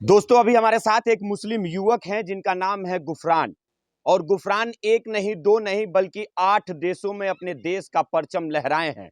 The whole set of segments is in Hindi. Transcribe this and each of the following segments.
दोस्तों अभी हमारे साथ एक मुस्लिम युवक हैं जिनका नाम है गुफरान। और गुफरान एक नहीं दो नहीं बल्कि 8 देशों में अपने देश का परचम लहराए हैं।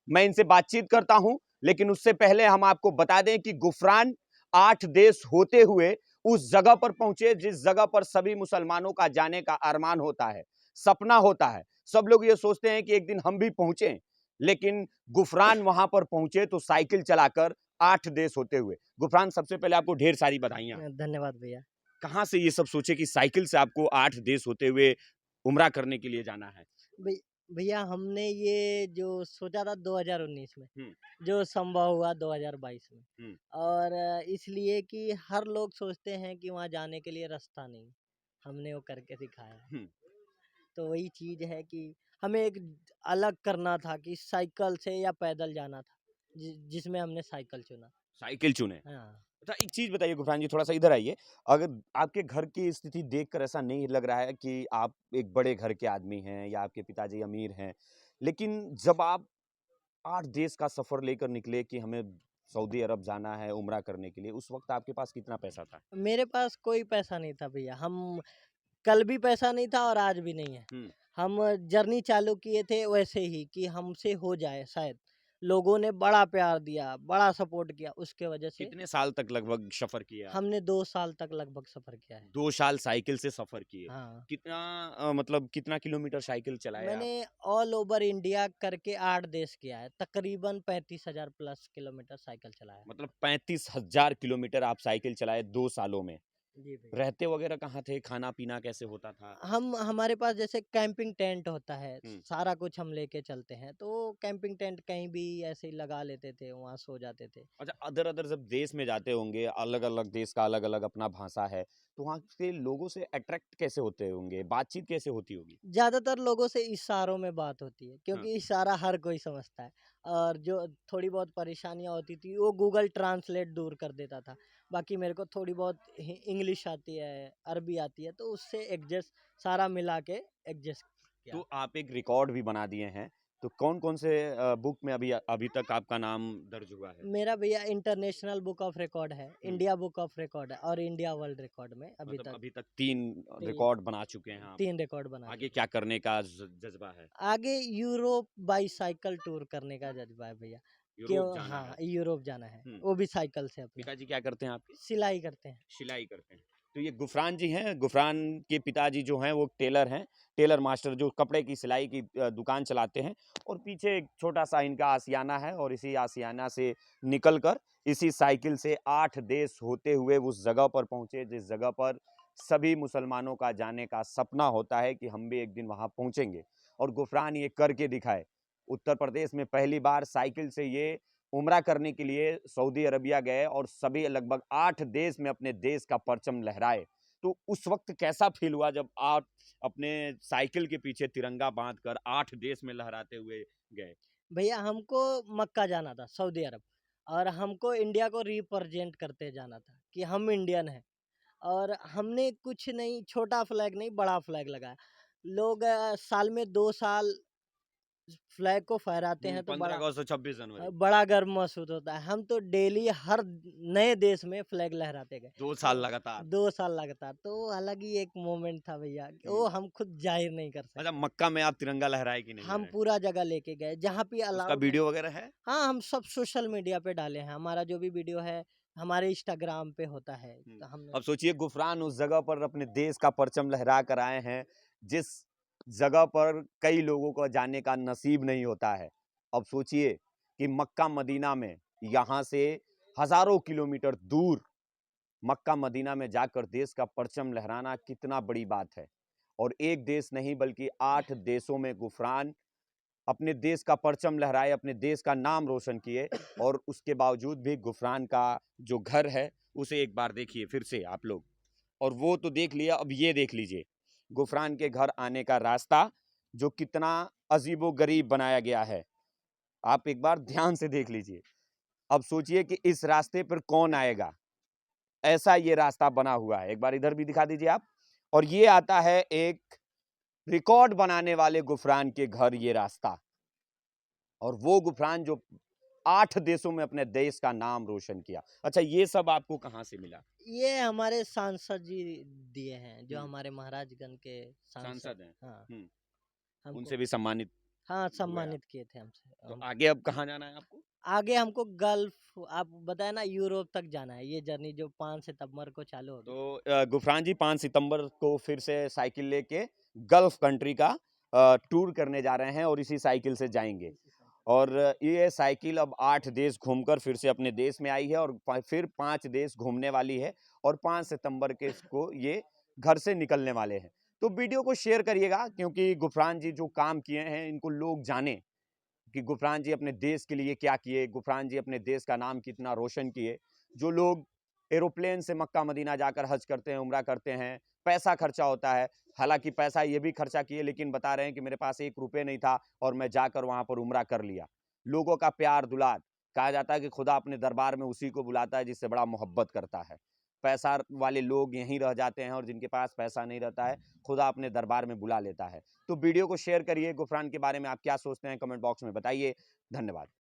मैं इनसे बातचीत करता हूं, लेकिन उससे पहले हम आपको बता दें कि गुफरान 8 देश होते हुए उस जगह पर पहुंचे जिस जगह पर सभी मुसलमानों का जाने का अरमान होता है, सपना होता है। सब लोग ये सोचते हैं कि एक दिन हम भी पहुंचे, लेकिन गुफरान वहां पर पहुंचे तो साइकिल चलाकर 8 देश होते हुए। गुफरान, सबसे पहले आपको ढेर सारी बधाइयां। धन्यवाद भैया। कहां से ये सब सोचे कि साइकिल से आपको 8 देश होते हुए उम्रा करने के लिए जाना है? भै भैया हमने ये जो सोचा था 2019 में, हम्म, जो संभव हुआ 2022 में। हम्म, और इसलिए कि हर लोग सोचते हैं कि वहाँ जाने के लिए रास्ता नहीं, हमने वो करके दिखाया। हम्म। तो वही चीज़ है कि हमें एक अलग करना था कि साइकिल से या पैदल जाना था, जिसमें हमने साइकिल चुना। साइकिल चुने। हाँ। अच्छा, एक चीज बताइए गुफरान जी, थोड़ा सा इधर आइए। अगर आपके घर की स्थिति देखकर ऐसा नहीं लग रहा है कि आप एक बड़े घर के आदमी हैं या आपके पिताजी अमीर हैं, लेकिन जब आप 8 देश का सफर लेकर निकले कि हमें सऊदी अरब जाना है उम्रा करने के लिए, उस वक्त आपके पास कितना पैसा था? मेरे पास कोई पैसा नहीं था भैया। हम कल भी पैसा नहीं था और आज भी नहीं है। हम्म। हम जर्नी चालू किए थे वैसे ही कि हमसे हो जाए शायद। लोगों ने बड़ा प्यार दिया, बड़ा सपोर्ट किया, उसके वजह से कितने साल तक लगभग सफर किया आपने? हमने 2 साल तक लगभग सफ़र किया है। 2 साल साइकिल से सफर किए। हाँ। कितना मतलब कितना किलोमीटर साइकिल चलाए मैंने आप? ऑल ओवर इंडिया करके 8 देश किया है। तकरीबन 35,000 प्लस किलोमीटर साइकिल चलाया है। मतलब 35,000 किलोमीटर आप साइकिल चलाए 2 सालों में। जी भैया। रहते वगैरह कहाँ थे? खाना-पीना कैसे होता था? हमारे पास जैसे कैंपिंग टेंट होता है, हुँ। सारा कुछ हम लेके चलते हैं, तो कैंपिंग टेंट कहीं भी ऐसे ही लगा लेते थे, वहाँ सो जाते थे। अच्छा, अदर-अदर जब देश में जाते होंगे, अलग-अलग देश का अलग-अलग अपना भाषा है, तो वहाँ के लोगों से अट्रैक्ट कैसे होते होंगे? बातचीत कैसे होती होगी? ज़्यादातर लोगों से इशारों में बात होती है, हाँ। क्योंकि इशारा हर कोई समझता है। और जो थोड़ी बहुत परेशानियाँ होती थी, वो गूगल ट्रांसलेट दूर कर देता था। बाकी मेरे को थोड़ी बहुत इंग्लिश आती है, अरबी आती है, तो उससे एडजस्ट सारा मिला के एडजस्ट किया। तो आप एक रिकॉर्ड भी बना दिए हैं, तो कौन-कौन से बुक में अभी अभी तक आपका नाम दर्ज हुआ है? मेरा भैया इंटरनेशनल बुक ऑफ रिकॉर्ड है, हुँ। इंडिया बुक ऑफ रिकॉर्ड है और इंडिया वर्ल्ड रिकॉर्ड में अभी मतलब तक अभी तक 3 ती रिकॉर्ड बना चुके हैं आप। 3 रिकॉर्ड बना आगे चुके क्या हैं। करने का जज़्बा है? आगे यूरोप बाईसाइकिल टूर करने का जज़्बा है भैया। क्यों? यूरोप जाना है। हाँ, यूरोप जाना है, हुँ। वो भी साइकिल से अपने। पिताजी क्या करते हैं आपके? सिलाई करते हैं। सिलाई करते हैं। तो ये गुफरान जी हैं, गुफरान के पिताजी जो हैं वो टेलर हैं, टेलर मास्टर जो कपड़े की सिलाई की दुकान चलाते हैं। और पीछे एक छोटा-सा इनका आशियाना है और इसी आशियाना से निकल कर इसी साइकिल से 8 देश होते हुए उस जगह पर पहुँचे जिस जगह पर सभी मुसलमानों का जाने का सपना होता है कि हम भी एक दिन वहाँ पहुँचेंगे। और गुफरान ये करके दिखाए। उत्तर प्रदेश में पहली बार साइकिल से ये उम्रा करने के लिए सऊदी अरबिया गए और सभी लगभग 8 देश में अपने देश का परचम लहराए। तो उस वक़्त कैसा फ़ील हुआ जब आप अपने साइकिल के पीछे तिरंगा बाँध कर 8 देश में लहराते हुए गए? भैया हमको मक्का जाना था, सऊदी अरब, और हमको इंडिया को रिप्रेजेंट करते जाना था कि हम इंडियन हैं। और हमने कुछ नहीं, छोटा फ्लैग नहीं, बड़ा फ्लैग लगाया। लोग साल में 2 साल फ्लैग को फहराते हैं तो 15 बड़ा अगस्त और 26 जनवरी। बड़ा गर्व महसूस होता है। हम तो डेली हर नए देश में फ्लैग लहराते गए। 2 साल तो लगातार। 2 साल लगातार, तो अलग ही एक मोमेंट था भैया, हुँ। वो हम खुद ज़ाहिर नहीं कर अच्छा, सकते। मक्का में आप तिरंगा लहराए कि नहीं हम लहराए? पूरा जगह लेके गए, जहाँ पे उसका अलाउड नहीं। वीडियो वग़ैरह है? हाँ, हम सब सोशल मीडिया पे डाले हैं। हमारा जो भी वीडियो है, हमारे इंस्टाग्राम पे होता है, हुँ। तो हमने। अब सोचिए गुफरान उस जगह पर अपने देश का परचम लहरा कर आए हैं, जिस जगह पर कई लोगों को जाने का नसीब नहीं होता है। अब सोचिए कि मक्का मदीना में यहाँ से हज़ारों किलोमीटर दूर मक्का मदीना में जाकर देश का परचम लहराना कितना बड़ी बात है। और एक देश नहीं बल्कि 8 देशों में गुफरान अपने देश का परचम लहराए, अपने देश का नाम रोशन किए। और उसके बावजूद भी गुफरान का जो घर है, उसे एक बार देखिए फिर से आप लोग। और वो तो देख लिया, अब ये देख लीजिए, गुफरान के घर आने का रास्ता जो कितना अजीबो-गरीब बनाया गया है। आप एक बार ध्यान से देख लीजिए। अब सोचिए कि इस रास्ते पर कौन आएगा? ऐसा ये रास्ता बना हुआ है। एक बार इधर भी दिखा दीजिए आप। और ये आता है एक रिकॉर्ड बनाने वाले गुफरान के घर ये रास्ता। और वो गुफरान जो 8 देशों में अपने देश का नाम रोशन किया। अच्छा, ये सब आपको कहाँ से मिला? ये हमारे सांसद जी दिए हैं, जो हुँ। हमारे महाराजगंज के सांसद सांसद हैं। हाँ, हुँ, हमको उनसे भी सम्मानित हाँ, हुए आप। सम्मानित किए थे हमसे तो हम आगे अब कहाँ जाना है आपको? आगे हमको गल्फ आप बताया ना यूरोप तक जाना है, ये जर्नी जो 5 सितंबर को चालू होगी। तो गुफरान जी 5 सितंबर को फिर से साइकिल लेके गल्फ कंट्री का टूर करने जा रहे हैं और इसी साइकिल से जाएँगे। और ये साइकिल अब 8 देश घूमकर फिर से अपने देश में आई है और फिर 5 देश घूमने वाली है और 5 सितंबर के इसको ये घर से निकलने वाले हैं। तो वीडियो को शेयर करिएगा, क्योंकि गुफरान जी जो काम किए हैं इनको लोग जानें कि गुफरान जी अपने देश के लिए क्या किए, गुफरान जी अपने देश का नाम कितना रोशन किए। जो लोग एरोप्लेन से मक्का मदीना जाकर हज करते हैं, उम्रा करते हैं, पैसा खर्चा होता है। हालाँकि पैसा ये भी खर्चा किए, लेकिन बता रहे हैं कि मेरे पास 1 रुपए नहीं था और मैं जाकर वहाँ पर उम्रा कर लिया। लोगों का प्यार दुलार, कहा जाता है कि खुदा अपने दरबार में उसी को बुलाता है जिससे बड़ा मोहब्बत करता है। पैसा वाले लोग यहीं रह जाते हैं और जिनके पास पैसा नहीं रहता है, खुदा अपने दरबार में बुला लेता है। तो वीडियो को शेयर करिए। गुफरान के बारे में आप क्या सोचते हैं, कमेंट बॉक्स में बताइए। धन्यवाद।